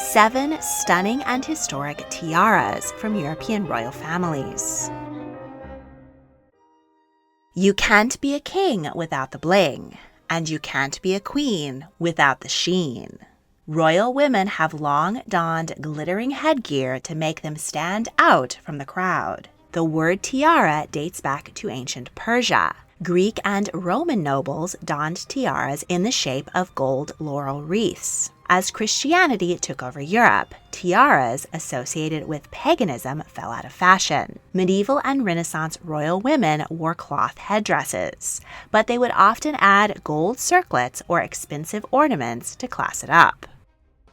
7 stunning and historic tiaras from European royal families. You can't be a king without the bling, and you can't be a queen without the sheen. Royal women have long donned glittering headgear to make them stand out from the crowd. The word tiara dates back to ancient Persia. Greek and Roman nobles donned tiaras in the shape of gold laurel wreaths. As Christianity took over Europe, tiaras associated with paganism fell out of fashion. Medieval and Renaissance royal women wore cloth headdresses, but they would often add gold circlets or expensive ornaments to class it up.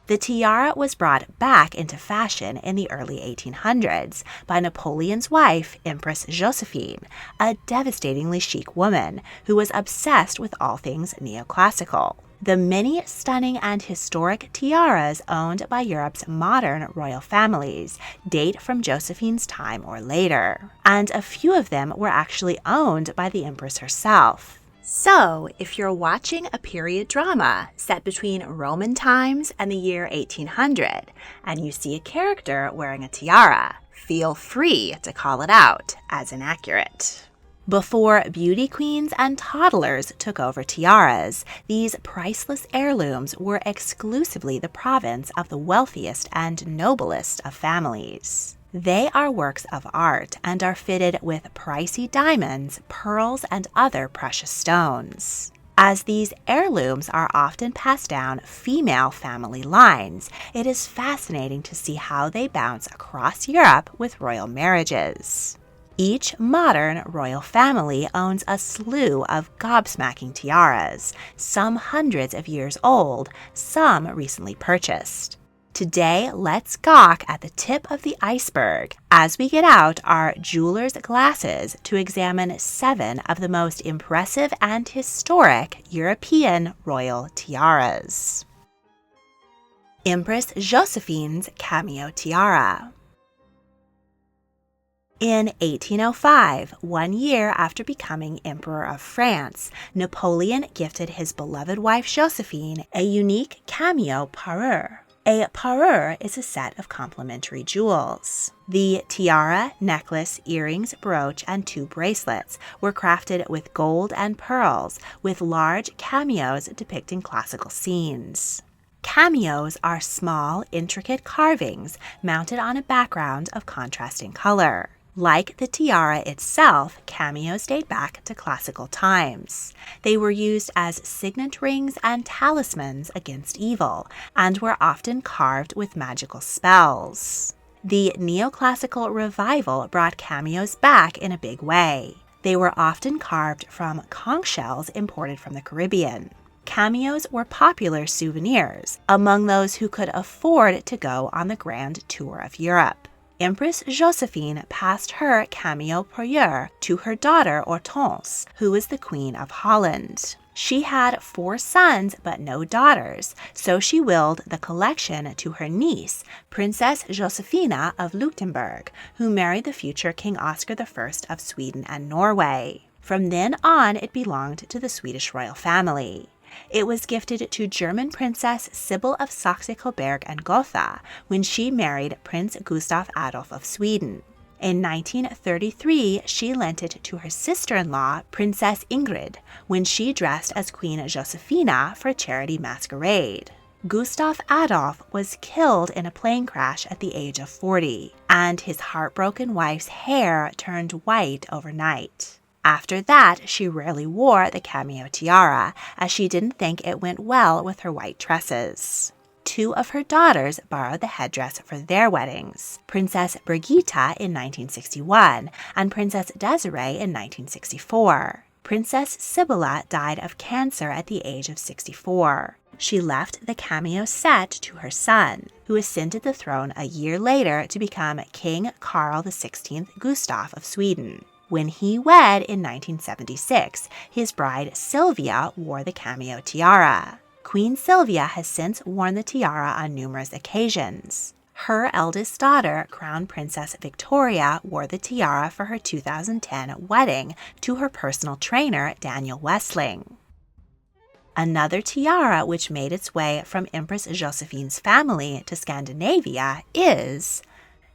The tiara was brought back into fashion in the early 1800s by Napoleon's wife, Empress Josephine, a devastatingly chic woman who was obsessed with all things neoclassical. The many stunning and historic tiaras owned by Europe's modern royal families date from Josephine's time or later, and a few of them were actually owned by the Empress herself. So, if you're watching a period drama set between Roman times and the year 1800, and you see a character wearing a tiara, feel free to call it out as inaccurate. Before beauty queens and toddlers took over tiaras, these priceless heirlooms were exclusively the province of the wealthiest and noblest of families. They are works of art and are fitted with pricey diamonds, pearls, and other precious stones. As these heirlooms are often passed down female family lines, it is fascinating to see how they bounce across Europe with royal marriages. Each modern royal family owns a slew of gobsmacking tiaras, some hundreds of years old, some recently purchased. Today, let's gawk at the tip of the iceberg as we get out our jeweler's glasses to examine 7 of the most impressive and historic European royal tiaras. Empress Josephine's Cameo Tiara. In 1805, 1 year after becoming Emperor of France, Napoleon gifted his beloved wife Josephine a unique cameo parure. A parure is a set of complementary jewels. The tiara, necklace, earrings, brooch, and 2 bracelets were crafted with gold and pearls, with large cameos depicting classical scenes. Cameos are small, intricate carvings mounted on a background of contrasting color. Like the tiara itself, cameos date back to classical times. They were used as signet rings and talismans against evil, and were often carved with magical spells. The neoclassical revival brought cameos back in a big way. They were often carved from conch shells imported from the Caribbean. Cameos were popular souvenirs among those who could afford to go on the grand tour of Europe. Empress Josephine passed her cameo parure to her daughter Hortense, who was the Queen of Holland. She had 4 sons but no daughters, so she willed the collection to her niece, Princess Josephina of Luxembourg, who married the future King Oscar I of Sweden and Norway. From then on, it belonged to the Swedish royal family. It was gifted to German Princess Sibyl of Saxe-Coburg and Gotha when she married Prince Gustav Adolf of Sweden. In 1933, she lent it to her sister-in-law, Princess Ingrid, when she dressed as Queen Josephina for a charity masquerade. Gustav Adolf was killed in a plane crash at the age of 40, and his heartbroken wife's hair turned white overnight. After that, she rarely wore the cameo tiara, as she didn't think it went well with her white tresses. 2 of her daughters borrowed the headdress for their weddings, Princess Brigitta in 1961 and Princess Desiree in 1964. Princess Sibylla died of cancer at the age of 64. She left the cameo set to her son, who ascended the throne a year later to become King Carl XVI Gustaf of Sweden. When he wed in 1976, his bride Sylvia wore the cameo tiara. Queen Sylvia has since worn the tiara on numerous occasions. Her eldest daughter, Crown Princess Victoria, wore the tiara for her 2010 wedding to her personal trainer, Daniel Westling. Another tiara which made its way from Empress Josephine's family to Scandinavia is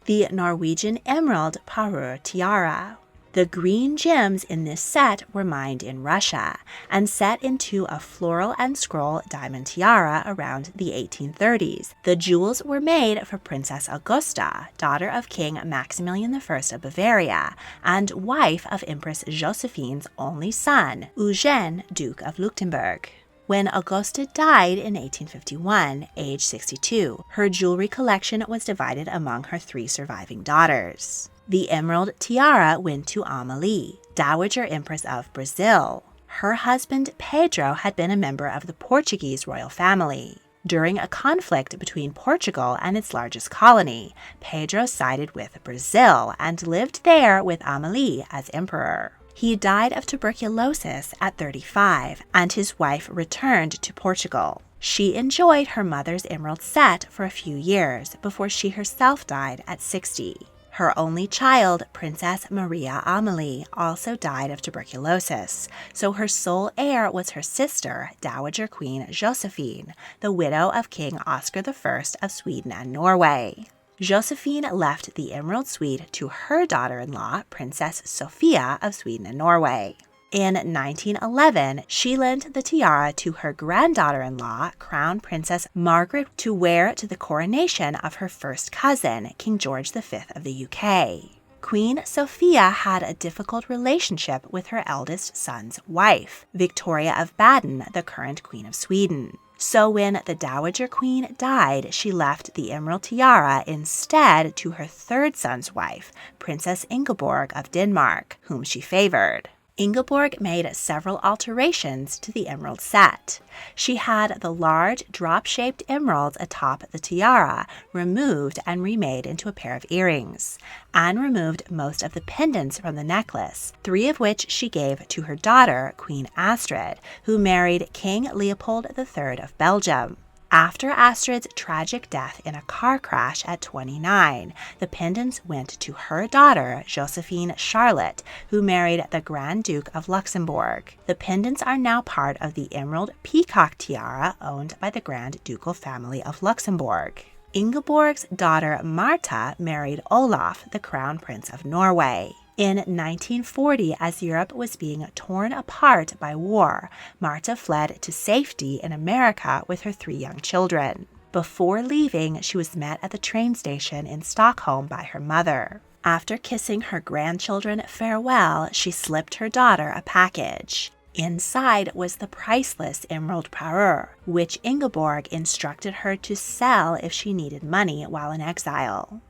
the Norwegian emerald Parure tiara. The green gems in this set were mined in Russia and set into a floral and scroll diamond tiara around the 1830s. The jewels were made for Princess Augusta, daughter of King Maximilian I of Bavaria and wife of Empress Josephine's only son, Eugene, Duke of Luxembourg. When Augusta died in 1851, age 62, her jewelry collection was divided among her 3 surviving daughters. The emerald tiara went to Amélie, Dowager Empress of Brazil. Her husband, Pedro, had been a member of the Portuguese royal family. During a conflict between Portugal and its largest colony, Pedro sided with Brazil and lived there with Amélie as emperor. He died of tuberculosis at 35, and his wife returned to Portugal. She enjoyed her mother's emerald set for a few years before she herself died at 60. Her only child, Princess Maria Amélie, also died of tuberculosis, so her sole heir was her sister, Dowager Queen Josephine, the widow of King Oscar I of Sweden and Norway. Josephine left the emerald suite to her daughter-in-law, Princess Sophia of Sweden and Norway. In 1911, she lent the tiara to her granddaughter-in-law, Crown Princess Margaret, to wear to the coronation of her first cousin, King George V of the UK. Queen Sophia had a difficult relationship with her eldest son's wife, Victoria of Baden, the current Queen of Sweden. So when the Dowager Queen died, she left the emerald tiara instead to her third son's wife, Princess Ingeborg of Denmark, whom she favored. Ingeborg made several alterations to the emerald set. She had the large drop-shaped emeralds atop the tiara removed and remade into a pair of earrings, and removed most of the pendants from the necklace, 3 of which she gave to her daughter, Queen Astrid, who married King Leopold III of Belgium. After Astrid's tragic death in a car crash at 29, the pendants went to her daughter, Josephine Charlotte, who married the Grand Duke of Luxembourg. The pendants are now part of the emerald peacock tiara owned by the Grand Ducal family of Luxembourg. Ingeborg's daughter Martha married Olaf, the Crown Prince of Norway. In 1940, as Europe was being torn apart by war, Martha fled to safety in America with her 3 young children. Before leaving, she was met at the train station in Stockholm by her mother. After kissing her grandchildren farewell, she slipped her daughter a package. Inside was the priceless emerald Parure, which Ingeborg instructed her to sell if she needed money while in exile.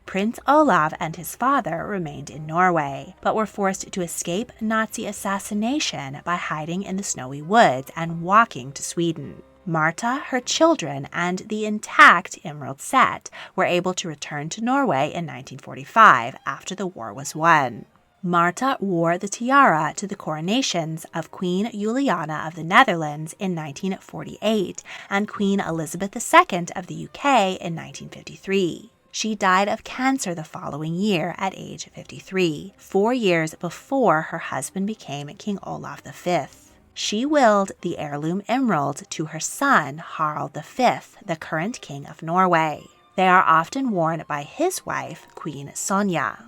Prince Olav and his father remained in Norway, but were forced to escape Nazi assassination by hiding in the snowy woods and walking to Sweden. Martha, her children, and the intact emerald set were able to return to Norway in 1945 after the war was won. Martha wore the tiara to the coronations of Queen Juliana of the Netherlands in 1948 and Queen Elizabeth II of the UK in 1953. She died of cancer the following year at age 53, 4 years before her husband became King Olaf V. She willed the heirloom emerald to her son, Harald V, the current king of Norway. They are often worn by his wife, Queen Sonja.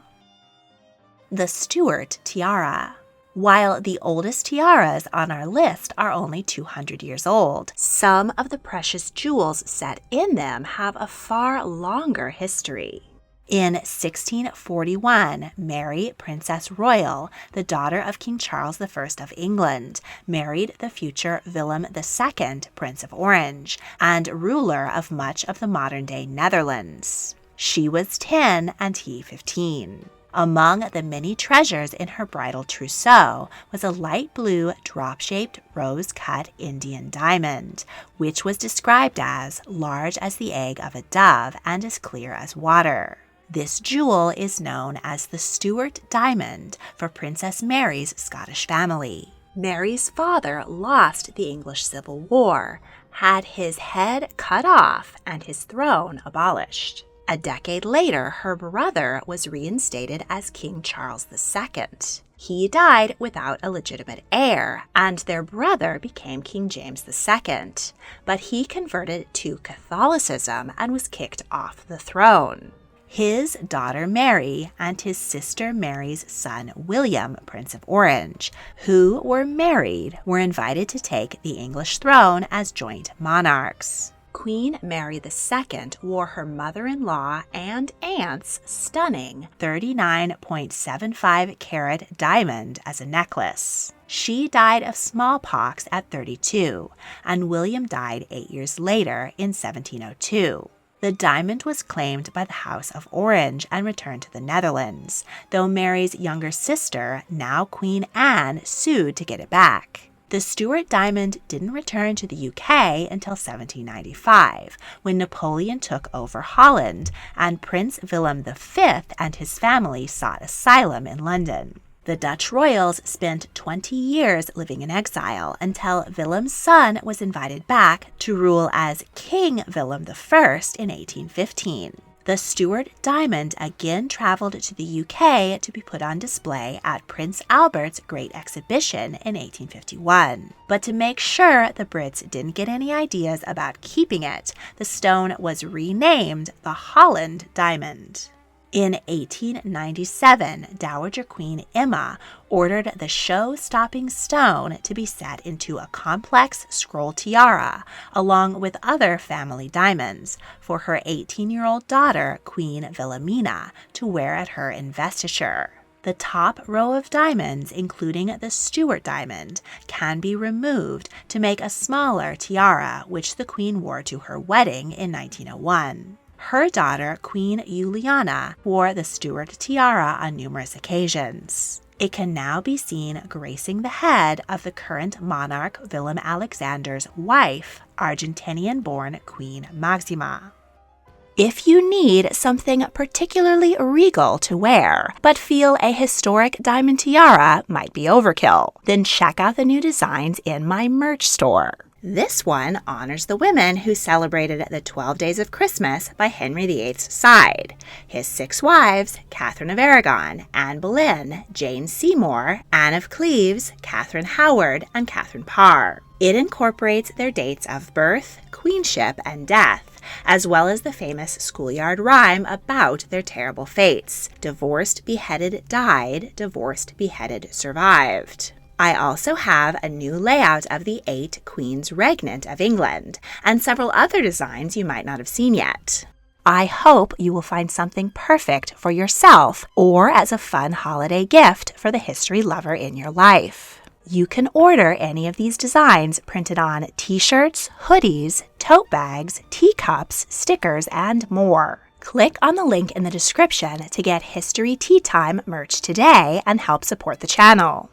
The Stuart Tiara. While the oldest tiaras on our list are only 200 years old, some of the precious jewels set in them have a far longer history. In 1641, Mary, Princess Royal, the daughter of King Charles I of England, married the future Willem II, Prince of Orange, and ruler of much of the modern-day Netherlands. She was 10 and he 15. Among the many treasures in her bridal trousseau was a light blue drop-shaped rose-cut Indian diamond, which was described as large as the egg of a dove and as clear as water. This jewel is known as the Stuart diamond for Princess Mary's Scottish family. Mary's father lost the English Civil War, had his head cut off, and his throne abolished. A decade later, her brother was reinstated as King Charles II. He died without a legitimate heir, and their brother became King James II, but he converted to Catholicism and was kicked off the throne. His daughter Mary and his sister Mary's son William, Prince of Orange, who were married, were invited to take the English throne as joint monarchs. Queen Mary II wore her mother-in-law and aunt's stunning 39.75 carat diamond as a necklace. She died of smallpox at 32, and William died 8 years later in 1702. The diamond was claimed by the House of Orange and returned to the Netherlands, though Mary's younger sister, now Queen Anne, sued to get it back. The Stuart diamond didn't return to the UK until 1795, when Napoleon took over Holland and Prince Willem V and his family sought asylum in London. The Dutch royals spent 20 years living in exile until Willem's son was invited back to rule as King Willem I in 1815. The Stuart diamond again traveled to the UK to be put on display at Prince Albert's Great Exhibition in 1851. But to make sure the Brits didn't get any ideas about keeping it, the stone was renamed the Holland diamond. In 1897, Dowager Queen Emma ordered the show-stopping stone to be set into a complex scroll tiara, along with other family diamonds, for her 18-year-old daughter, Queen Wilhelmina, to wear at her investiture. The top row of diamonds, including the Stuart diamond, can be removed to make a smaller tiara, which the Queen wore to her wedding in 1901. Her daughter, Queen Juliana, wore the Stuart tiara on numerous occasions. It can now be seen gracing the head of the current monarch Willem Alexander's wife, Argentinian-born Queen Maxima. If you need something particularly regal to wear, but feel a historic diamond tiara might be overkill, then check out the new designs in my merch store. This one honors the women who celebrated the 12 Days of Christmas by Henry VIII's side. His 6 wives, Catherine of Aragon, Anne Boleyn, Jane Seymour, Anne of Cleves, Catherine Howard, and Catherine Parr. It incorporates their dates of birth, queenship, and death, as well as the famous schoolyard rhyme about their terrible fates. Divorced, beheaded, died. Divorced, beheaded, survived. I also have a new layout of the 8 queens regnant of England, and several other designs you might not have seen yet. I hope you will find something perfect for yourself or as a fun holiday gift for the history lover in your life. You can order any of these designs printed on t-shirts, hoodies, tote bags, teacups, stickers, and more. Click on the link in the description to get History Tea Time merch today and help support the channel.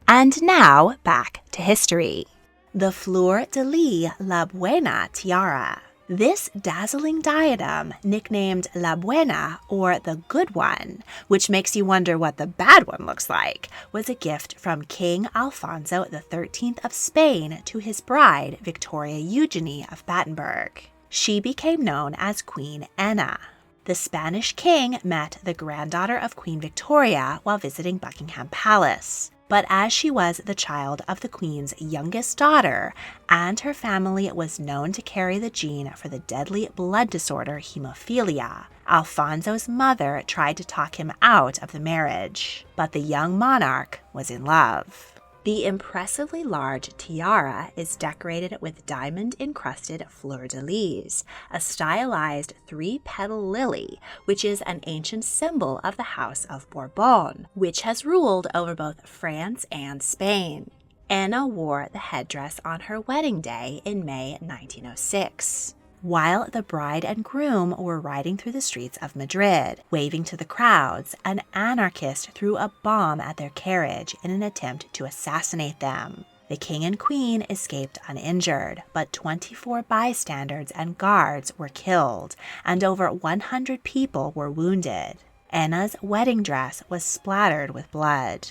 And now, back to history. The Fleur-de-Lys La Buena tiara. This dazzling diadem, nicknamed La Buena, or the Good One, which makes you wonder what the bad one looks like, was a gift from King Alfonso XIII of Spain to his bride, Victoria Eugenie of Battenberg. She became known as Queen Anna. The Spanish king met the granddaughter of Queen Victoria while visiting Buckingham Palace. But as she was the child of the Queen's youngest daughter, and her family was known to carry the gene for the deadly blood disorder hemophilia, Alfonso's mother tried to talk him out of the marriage. But the young monarch was in love. The impressively large tiara is decorated with diamond-encrusted fleur-de-lys, a stylized 3-petal lily, which is an ancient symbol of the House of Bourbon, which has ruled over both France and Spain. Anna wore the headdress on her wedding day in May 1906. While the bride and groom were riding through the streets of Madrid, waving to the crowds, an anarchist threw a bomb at their carriage in an attempt to assassinate them. The king and queen escaped uninjured, but 24 bystanders and guards were killed, and over 100 people were wounded. Anna's wedding dress was splattered with blood.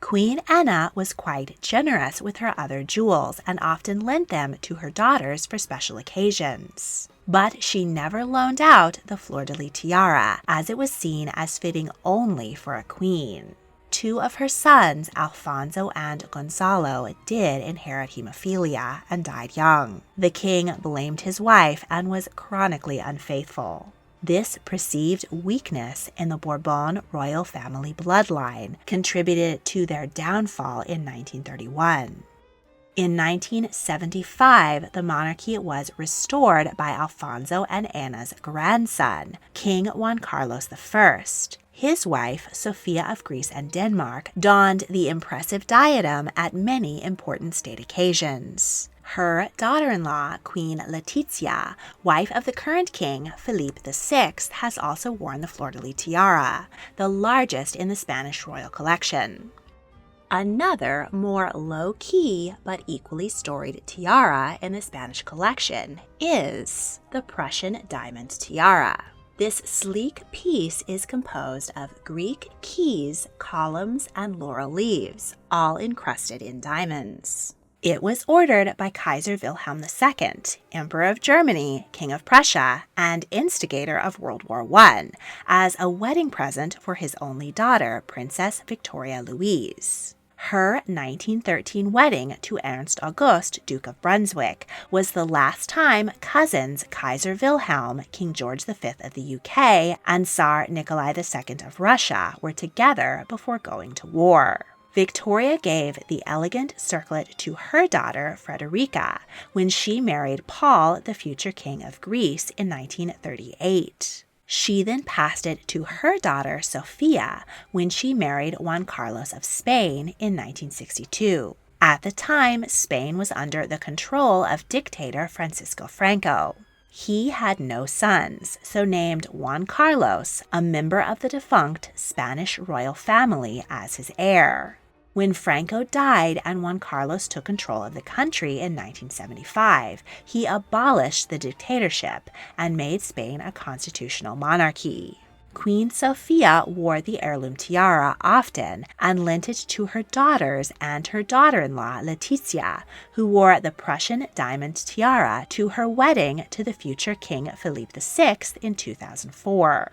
Queen Anna was quite generous with her other jewels and often lent them to her daughters for special occasions. But she never loaned out the Fleur-de-Lys tiara, as it was seen as fitting only for a queen. Two of her sons, Alfonso and Gonzalo, did inherit hemophilia and died young. The king blamed his wife and was chronically unfaithful. This perceived weakness in the Bourbon royal family bloodline contributed to their downfall in 1931. In 1975, the monarchy was restored by Alfonso and Anna's grandson, King Juan Carlos I. His wife, Sophia of Greece and Denmark, donned the impressive diadem at many important state occasions. Her daughter-in-law, Queen Letizia, wife of the current king, Philippe VI, has also worn the Fleur-de-Lys tiara, the largest in the Spanish royal collection. Another more low-key but equally storied tiara in the Spanish collection is the Prussian diamond tiara. This sleek piece is composed of Greek keys, columns, and laurel leaves, all encrusted in diamonds. It was ordered by Kaiser Wilhelm II, Emperor of Germany, King of Prussia, and instigator of World War I, as a wedding present for his only daughter, Princess Victoria Louise. Her 1913 wedding to Ernst August, Duke of Brunswick, was the last time cousins Kaiser Wilhelm, King George V of the UK, and Tsar Nikolai II of Russia were together before going to war. Victoria gave the elegant circlet to her daughter, Frederica, when she married Paul, the future king of Greece, in 1938. She then passed it to her daughter, Sophia, when she married Juan Carlos of Spain in 1962. At the time, Spain was under the control of dictator Francisco Franco. He had no sons, so named Juan Carlos, a member of the defunct Spanish royal family, as his heir. When Franco died and Juan Carlos took control of the country in 1975, he abolished the dictatorship and made Spain a constitutional monarchy. Queen Sophia wore the heirloom tiara often and lent it to her daughters and her daughter-in-law, Letizia, who wore the Prussian diamond tiara to her wedding to the future King Philippe VI in 2004.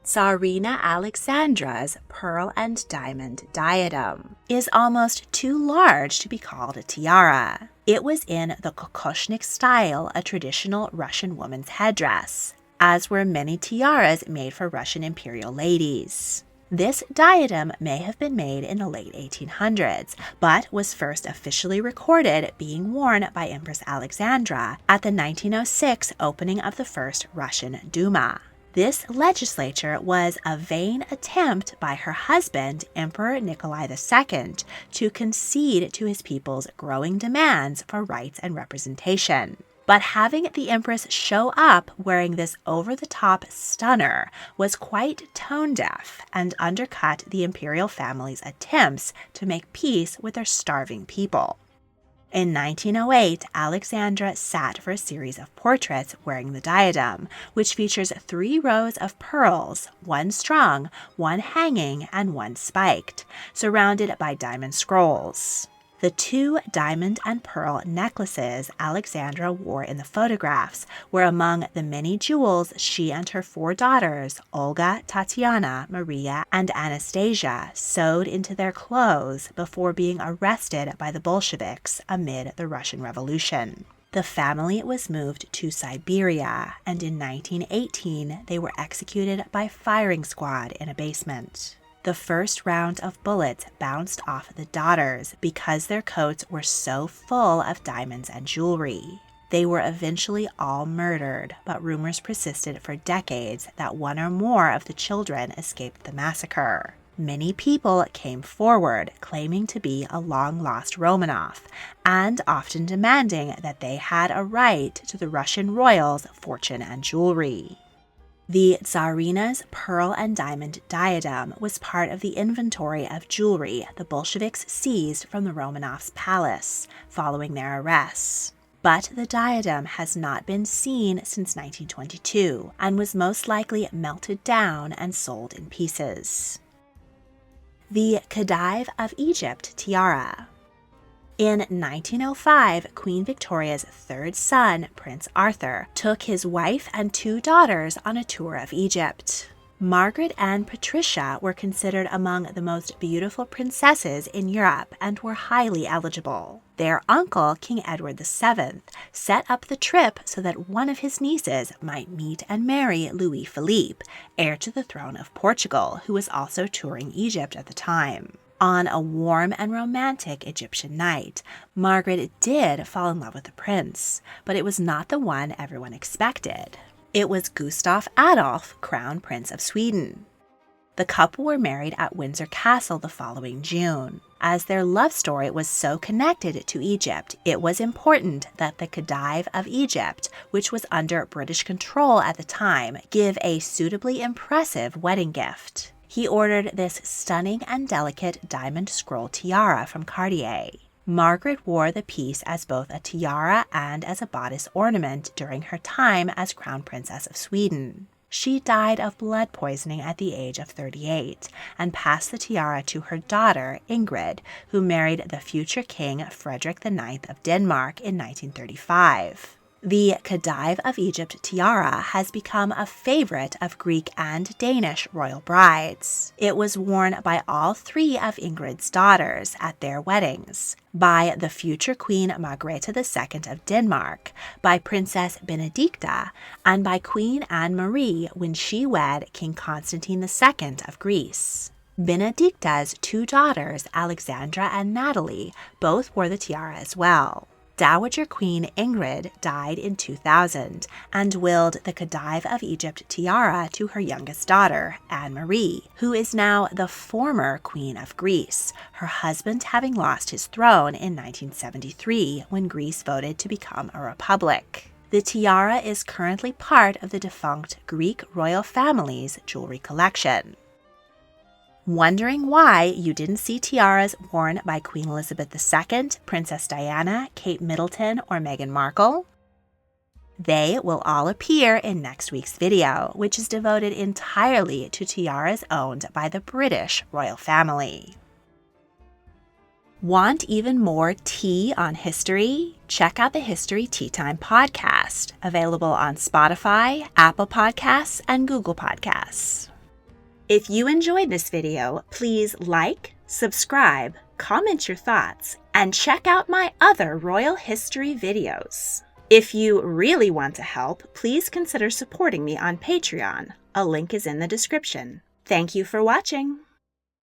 Tsarina Alexandra's pearl and diamond diadem is almost too large to be called a tiara. It was in the kokoshnik style, a traditional Russian woman's headdress, as were many tiaras made for Russian imperial ladies. This diadem may have been made in the late 1800s, but was first officially recorded being worn by Empress Alexandra at the 1906 opening of the First Russian Duma. This legislature was a vain attempt by her husband, Emperor Nikolai II, to concede to his people's growing demands for rights and representation. But having the Empress show up wearing this over-the-top stunner was quite tone-deaf and undercut the imperial family's attempts to make peace with their starving people. In 1908, Alexandra sat for a series of portraits wearing the diadem, which features 3 rows of pearls, 1 strung, 1 hanging, and 1 spiked, surrounded by diamond scrolls. The 2 diamond and pearl necklaces Alexandra wore in the photographs were among the many jewels she and her 4 daughters, Olga, Tatiana, Maria, and Anastasia, sewed into their clothes before being arrested by the Bolsheviks amid the Russian Revolution. The family was moved to Siberia, and in 1918 they were executed by firing squad in a basement. The first round of bullets bounced off the daughters because their coats were so full of diamonds and jewelry. They were eventually all murdered, but rumors persisted for decades that 1 or more of the children escaped the massacre. Many people came forward claiming to be a long-lost Romanov, and often demanding that they had a right to the Russian royals' fortune and jewelry. The Tsarina's pearl and diamond diadem was part of the inventory of jewelry the Bolsheviks seized from the Romanovs' palace following their arrests. But the diadem has not been seen since 1922 and was most likely melted down and sold in pieces. The Khedive of Egypt tiara. In 1905, Queen Victoria's 3rd son, Prince Arthur, took his wife and 2 daughters on a tour of Egypt. Margaret and Patricia were considered among the most beautiful princesses in Europe and were highly eligible. Their uncle, King Edward VII, set up the trip so that one of his nieces might meet and marry Louis Philippe, heir to the throne of Portugal, who was also touring Egypt at the time. On a warm and romantic Egyptian night, Margaret did fall in love with the prince, but it was not the one everyone expected. It was Gustav Adolf, Crown Prince of Sweden. The couple were married at Windsor Castle the following June. As their love story was so connected to Egypt, it was important that the Khedive of Egypt, which was under British control at the time, give a suitably impressive wedding gift. He ordered this stunning and delicate diamond scroll tiara from Cartier. Margaret wore the piece as both a tiara and as a bodice ornament during her time as Crown Princess of Sweden. She died of blood poisoning at the age of 38 and passed the tiara to her daughter, Ingrid, who married the future King Frederick IX of Denmark in 1935. The Khedive of Egypt tiara has become a favorite of Greek and Danish royal brides. It was worn by all three of Ingrid's daughters at their weddings, by the future Queen Margrethe II of Denmark, by Princess Benedicta, and by Queen Anne-Marie when she wed King Constantine II of Greece. Benedicta's two daughters, Alexandra and Natalie, both wore the tiara as well. Dowager Queen Ingrid died in 2000 and willed the Khedive of Egypt tiara to her youngest daughter, Anne-Marie, who is now the former Queen of Greece, her husband having lost his throne in 1973 when Greece voted to become a republic. The tiara is currently part of the defunct Greek royal family's jewelry collection. Wondering why you didn't see tiaras worn by Queen Elizabeth II, Princess Diana, Kate Middleton, or Meghan Markle? They will all appear in next week's video, which is devoted entirely to tiaras owned by the British royal family. Want even more tea on history? Check out the History Tea Time podcast, available on Spotify, Apple Podcasts, and Google Podcasts. If you enjoyed this video, please like, subscribe, comment your thoughts, and check out my other royal history videos. If you really want to help, please consider supporting me on Patreon. A link is in the description. Thank you for watching.